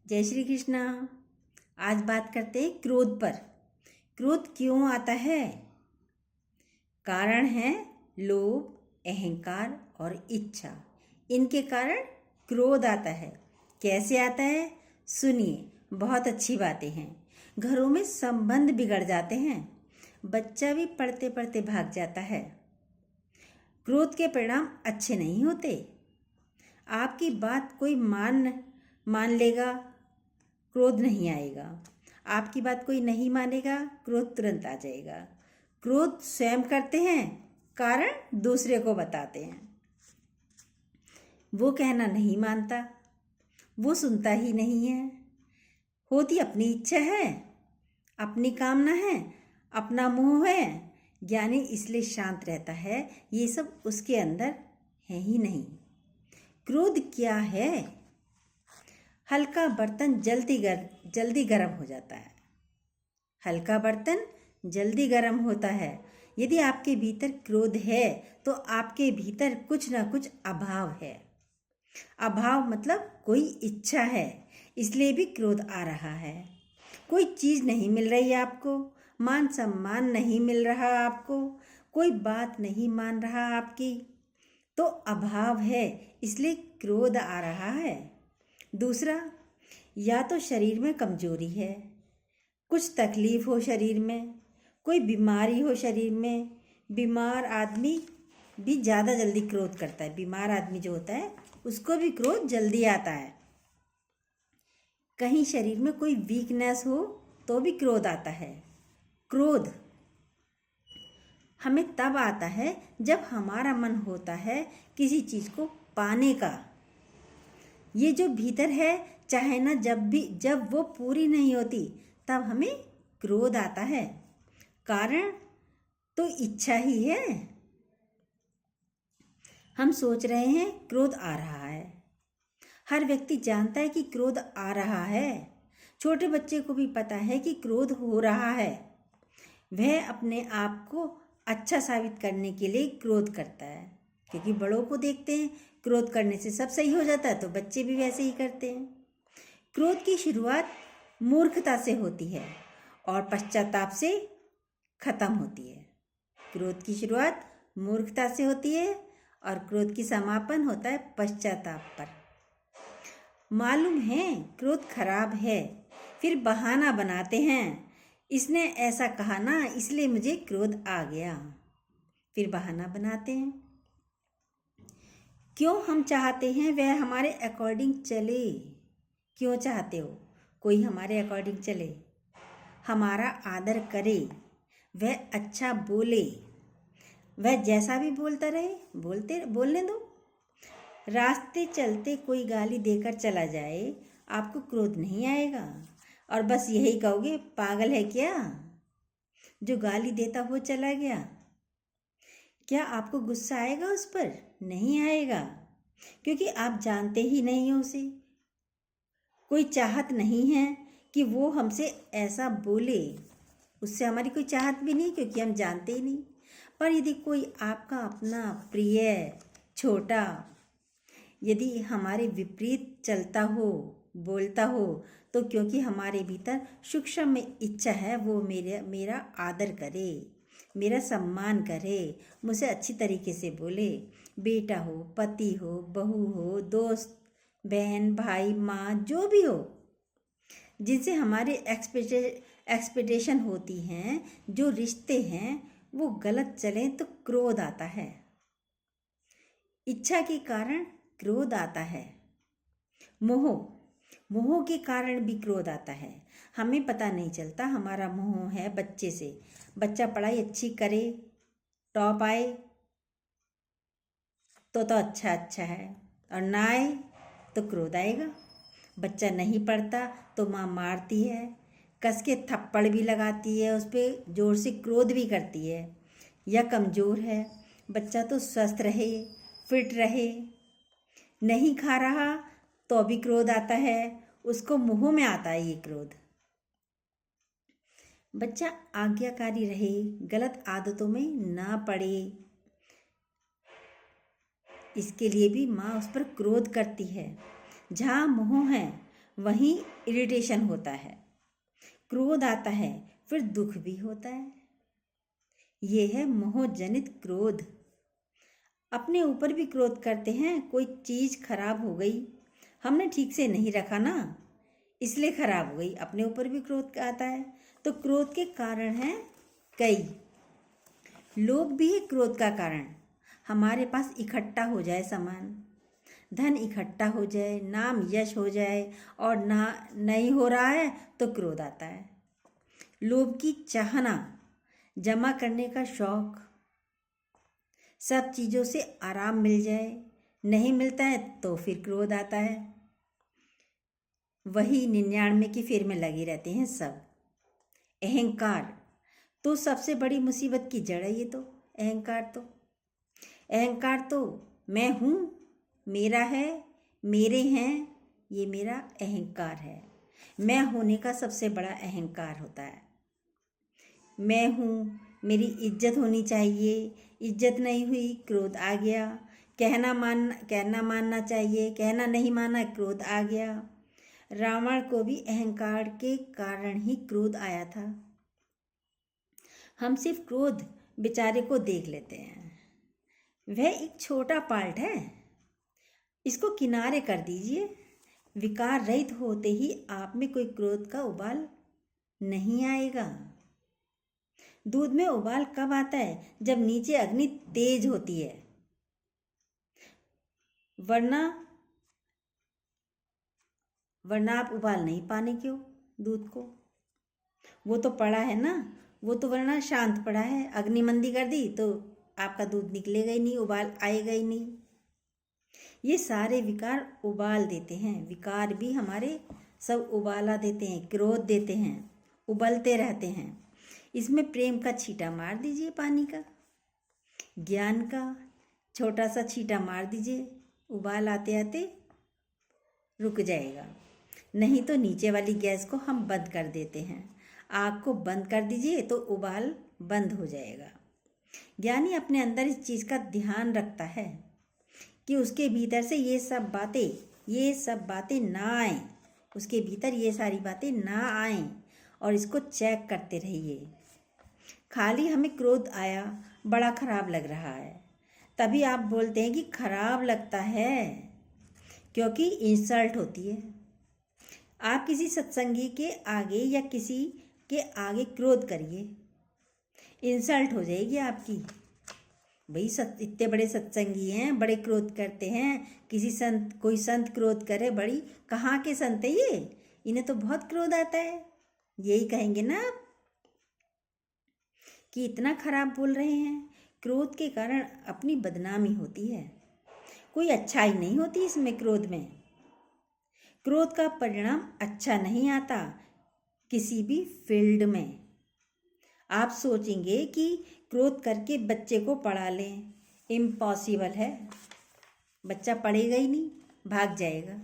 जय श्री कृष्णा। आज बात करते हैं क्रोध पर। क्रोध क्यों आता है? कारण है लोभ, अहंकार और इच्छा। इनके कारण क्रोध आता है। कैसे आता है सुनिए, बहुत अच्छी बातें हैं। घरों में संबंध बिगड़ जाते हैं, बच्चा भी पढ़ते पढ़ते भाग जाता है। क्रोध के परिणाम अच्छे नहीं होते। आपकी बात कोई मान लेगा, क्रोध नहीं आएगा। आपकी बात कोई नहीं मानेगा, क्रोध तुरंत आ जाएगा। क्रोध स्वयं करते हैं, कारण दूसरे को बताते हैं। वो कहना नहीं मानता, वो सुनता ही नहीं है। होती अपनी इच्छा है, अपनी कामना है, अपना मोह है, ज्ञानी इसलिए शांत रहता है। ये सब उसके अंदर है ही नहीं। क्रोध क्या है? हल्का बर्तन जल्दी गर्म हो जाता है। हल्का बर्तन जल्दी गर्म होता है। यदि आपके भीतर क्रोध है तो आपके भीतर कुछ ना कुछ अभाव है। अभाव मतलब कोई इच्छा है, इसलिए भी क्रोध आ रहा है। कोई चीज़ नहीं मिल रही आपको, मान सम्मान नहीं मिल रहा आपको, कोई बात नहीं मान रहा आपकी, तो अभाव है, इसलिए क्रोध आ रहा है। दूसरा, या तो शरीर में कमजोरी है, कुछ तकलीफ हो शरीर में, कोई बीमारी हो शरीर में। बीमार आदमी भी ज़्यादा जल्दी क्रोध करता है। बीमार आदमी जो होता है उसको भी क्रोध जल्दी आता है। कहीं शरीर में कोई वीकनेस हो तो भी क्रोध आता है। क्रोध हमें तब आता है जब हमारा मन होता है किसी चीज़ को पाने का। ये जो भीतर है, चाहे ना जब वो पूरी नहीं होती तब हमें क्रोध आता है। कारण तो इच्छा ही है। हम सोच रहे हैं क्रोध आ रहा है। हर व्यक्ति जानता है कि क्रोध आ रहा है। छोटे बच्चे को भी पता है कि क्रोध हो रहा है। वह अपने आप को अच्छा साबित करने के लिए क्रोध करता है, क्योंकि बड़ों को देखते हैं क्रोध करने से सब सही हो जाता है, तो बच्चे भी वैसे ही करते हैं। क्रोध की शुरुआत मूर्खता से होती है और पश्चाताप से खत्म होती है। क्रोध की शुरुआत मूर्खता से होती है और क्रोध की समापन होता है पश्चाताप पर। मालूम है क्रोध खराब है, फिर बहाना बनाते हैं। इसने ऐसा कहा ना, इसलिए मुझे क्रोध आ गया। फिर बहाना बनाते हैं। क्यों हम चाहते हैं वह हमारे अकॉर्डिंग चले? क्यों चाहते हो कोई हमारे अकॉर्डिंग चले, हमारा आदर करे, वह अच्छा बोले, वह जैसा भी बोलता रहे, बोलने दो। रास्ते चलते कोई गाली देकर चला जाए, आपको क्रोध नहीं आएगा और बस यही कहोगे, पागल है क्या, जो गाली देता वो चला गया। क्या आपको गुस्सा आएगा उस पर? नहीं आएगा, क्योंकि आप जानते ही नहीं हो उसे। कोई चाहत नहीं है कि वो हमसे ऐसा बोले, उससे हमारी कोई चाहत भी नहीं, क्योंकि हम जानते ही नहीं। पर यदि कोई आपका अपना प्रिय छोटा यदि हमारे विपरीत चलता हो, बोलता हो, तो क्योंकि हमारे भीतर सूक्ष्म में इच्छा है वो मेरा आदर करे, मेरा सम्मान करे, मुझे अच्छी तरीके से बोले। बेटा हो, पति हो, बहू हो, दोस्त, बहन, भाई, माँ, जो भी हो, जिनसे हमारे एक्सपेक्टेशन होती हैं, जो रिश्ते हैं वो गलत चलें तो क्रोध आता है। इच्छा के कारण क्रोध आता है। मोह के कारण भी क्रोध आता है। हमें पता नहीं चलता हमारा मोह है बच्चे से। बच्चा पढ़ाई अच्छी करे, टॉप आए तो अच्छा है, और ना आए तो क्रोध आएगा। बच्चा नहीं पढ़ता तो माँ मारती है, कस के थप्पड़ भी लगाती है, उस पर जोर से क्रोध भी करती है। या कमज़ोर है बच्चा तो स्वस्थ रहे, फिट रहे, नहीं खा रहा तो भी क्रोध आता है, उसको मुंह में आता है ये क्रोध। बच्चा आज्ञाकारी रहे, गलत आदतों में ना पड़े, इसके लिए भी माँ उस पर क्रोध करती है। जहाँ मोह है वहीं इरिटेशन होता है, क्रोध आता है, फिर दुख भी होता है। ये है मोहजनित क्रोध। अपने ऊपर भी क्रोध करते हैं। कोई चीज़ खराब हो गई, हमने ठीक से नहीं रखा ना, इसलिए खराब हो गई, अपने ऊपर भी क्रोध आता है। तो क्रोध के कारण हैं कई। लोभ भी है क्रोध का कारण। हमारे पास इकट्ठा हो जाए सामान, धन इकट्ठा हो जाए, नाम यश हो जाए और ना नहीं हो रहा है तो क्रोध आता है। लोभ की चाहना, जमा करने का शौक, सब चीज़ों से आराम मिल जाए, नहीं मिलता है तो फिर क्रोध आता है। वही 99 की फेर में लगे रहते हैं सब। अहंकार तो सबसे बड़ी मुसीबत की जड़ है। ये तो अहंकार तो मैं हूँ, मेरा है, मेरे हैं, ये मेरा अहंकार है। मैं होने का सबसे बड़ा अहंकार होता है। मैं हूँ, मेरी इज्जत होनी चाहिए, इज्जत नहीं हुई क्रोध आ गया। कहना मानना चाहिए, कहना नहीं माना क्रोध आ गया। रावण को भी अहंकार के कारण ही क्रोध आया था। हम सिर्फ क्रोध बेचारे को देख लेते हैं, वह एक छोटा पार्ट है, इसको किनारे कर दीजिए। विकार रहित होते ही आप में कोई क्रोध का उबाल नहीं आएगा। दूध में उबाल कब आता है? जब नीचे अग्नि तेज होती है, वरना आप उबाल नहीं पाने क्यों दूध को? वो तो पड़ा है ना, वो तो वरना शांत पड़ा है। अग्नि मंदी कर दी तो आपका दूध निकलेगा ही नहीं, उबाल आएगा ही नहीं। ये सारे विकार उबाल देते हैं। विकार भी हमारे सब उबाला देते हैं, क्रोध देते हैं, उबलते रहते हैं। इसमें प्रेम का छींटा मार दीजिए, पानी का, ज्ञान का छोटा सा छींटा मार दीजिए, उबाल आते आते रुक जाएगा। नहीं तो नीचे वाली गैस को हम बंद कर देते हैं। आग को बंद कर दीजिए तो उबाल बंद हो जाएगा। ज्ञानी अपने अंदर इस चीज़ का ध्यान रखता है कि उसके भीतर से ये सब बातें ना आएं, उसके भीतर ये सारी बातें ना आएं, और इसको चेक करते रहिए। खाली हमें क्रोध आया, बड़ा खराब लग रहा है, तभी आप बोलते हैं कि खराब लगता है, क्योंकि इंसल्ट होती है। आप किसी सत्संगी के आगे या किसी के आगे क्रोध करिए, इंसल्ट हो जाएगी आपकी। भाई इतने बड़े सत्संगी हैं, बड़े क्रोध करते हैं। कोई संत क्रोध करे, बड़ी कहाँ के संत है ये, इन्हें तो बहुत क्रोध आता है, यही कहेंगे ना आप कि इतना खराब बोल रहे हैं। क्रोध के कारण अपनी बदनामी होती है, कोई अच्छाई नहीं होती इसमें। क्रोध का परिणाम अच्छा नहीं आता किसी भी फील्ड में। आप सोचेंगे कि क्रोध करके बच्चे को पढ़ा लें, इम्पॉसिबल है। बच्चा पढ़ेगा ही नहीं, भाग जाएगा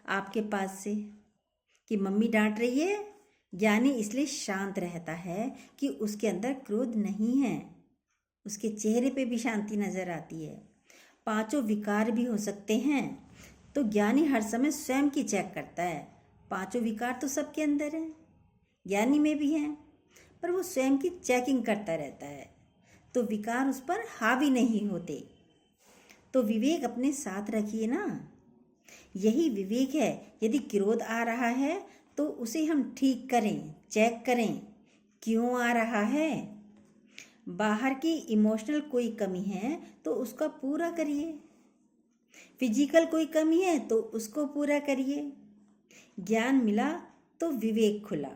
आपके पास से कि मम्मी डांट रही है। ज्ञानी इसलिए शांत रहता है कि उसके अंदर क्रोध नहीं है, उसके चेहरे पे भी शांति नजर आती है। पांचों विकार भी हो सकते हैं, तो ज्ञानी हर समय स्वयं की चेक करता है। पांचों विकार तो सबके अंदर हैं, ज्ञानी में भी हैं, पर वो स्वयं की चेकिंग करता रहता है, तो विकार उस पर हावी नहीं होते। तो विवेक अपने साथ रखिए ना, यही विवेक है। यदि क्रोध आ रहा है तो उसे हम ठीक करें, चेक करें क्यों आ रहा है। बाहर की इमोशनल कोई कमी है तो उसका पूरा करिए, फिजिकल कोई कमी है तो उसको पूरा करिए। ज्ञान मिला तो विवेक खुला।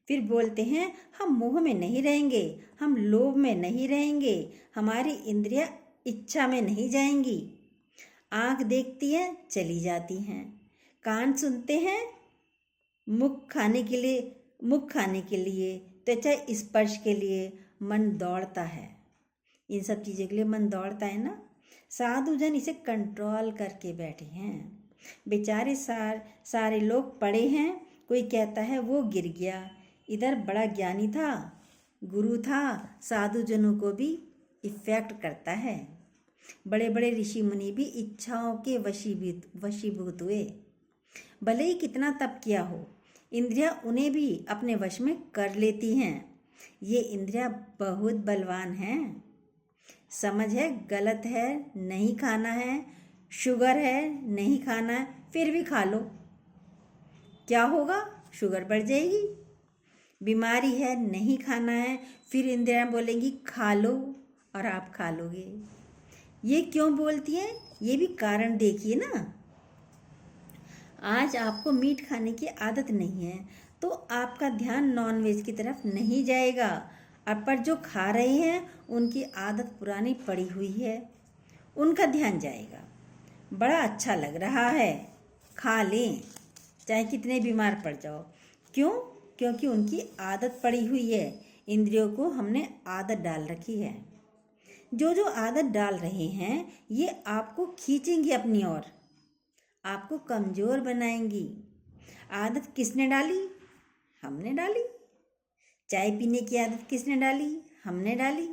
फिर बोलते हैं हम मोह में नहीं रहेंगे, हम लोभ में नहीं रहेंगे, हमारी इंद्रियां इच्छा में नहीं जाएंगी। आँख देखती है चली जाती हैं, कान सुनते हैं, मुख खाने के लिए, त्वचा स्पर्श के लिए मन दौड़ता है। इन सब चीज़ों के लिए मन दौड़ता है ना। साधु जन इसे कंट्रोल करके बैठे हैं। बेचारे सारे लोग पड़े हैं। कोई कहता है वो गिर गया, इधर बड़ा ज्ञानी था, गुरु था। साधु जनों को भी इफेक्ट करता है। बड़े बड़े ऋषि मुनि भी इच्छाओं के वशीभूत हुए। भले ही कितना तप किया हो, इंद्रियां उन्हें भी अपने वश में कर लेती हैं। ये इंद्रियां बहुत बलवान हैं। समझ है गलत है, नहीं खाना है, शुगर है, नहीं खाना है, फिर भी खा लो। क्या होगा? शुगर बढ़ जाएगी। बीमारी है, नहीं खाना है, फिर इंद्रियां बोलेंगी खा लो, और आप खा लोगे। ये क्यों बोलती हैं? ये भी कारण देखिए ना। आज आपको मीट खाने की आदत नहीं है तो आपका ध्यान नॉनवेज की तरफ नहीं जाएगा, और पर जो खा रहे हैं उनकी आदत पुरानी पड़ी हुई है, उनका ध्यान जाएगा। बड़ा अच्छा लग रहा है, खा लें, चाहे कितने बीमार पड़ जाओ। क्यों? क्योंकि उनकी आदत पड़ी हुई है। इंद्रियों को हमने आदत डाल रखी है। जो जो आदत डाल रहे हैं ये आपको खींचेंगी अपनी ओर, आपको कमज़ोर बनाएंगी। आदत किसने डाली? हमने डाली। चाय पीने की आदत किसने डाली? हमने डाली।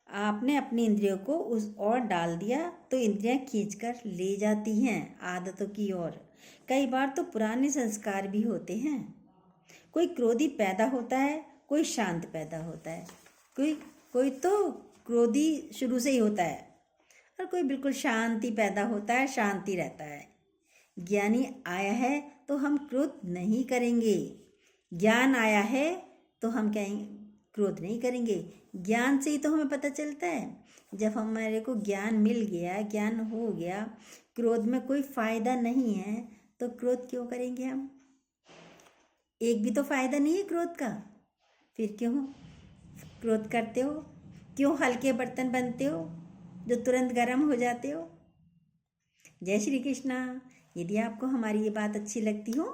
आपने अपनी इंद्रियों को उस ओर डाल दिया तो इंद्रियां खींचकर ले जाती हैं आदतों की ओर। कई बार तो पुराने संस्कार भी होते हैं। कोई क्रोधी पैदा होता है, कोई शांत पैदा होता है, कोई कोई तो क्रोधी शुरू से ही होता है, और कोई बिल्कुल शांति पैदा होता है, शांति रहता है। ज्ञानी आया है तो हम क्रोध नहीं करेंगे। ज्ञान आया है तो हम कहेंगे क्रोध नहीं करेंगे। ज्ञान से ही तो हमें पता चलता है। जब हमारे को ज्ञान मिल गया, ज्ञान हो गया, क्रोध में कोई फायदा नहीं है तो क्रोध क्यों करेंगे हम? एक भी तो फायदा नहीं है क्रोध का, फिर क्यों क्रोध करते हो? क्यों हल्के बर्तन बनते हो जो तुरंत गर्म हो जाते हो? जय श्री कृष्णा। यदि आपको हमारी ये बात अच्छी लगती हो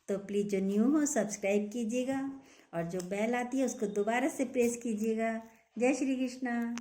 तो प्लीज़ जो न्यू हो सब्सक्राइब कीजिएगा, और जो बेल आती है उसको दोबारा से प्रेस कीजिएगा। जय श्री कृष्णा।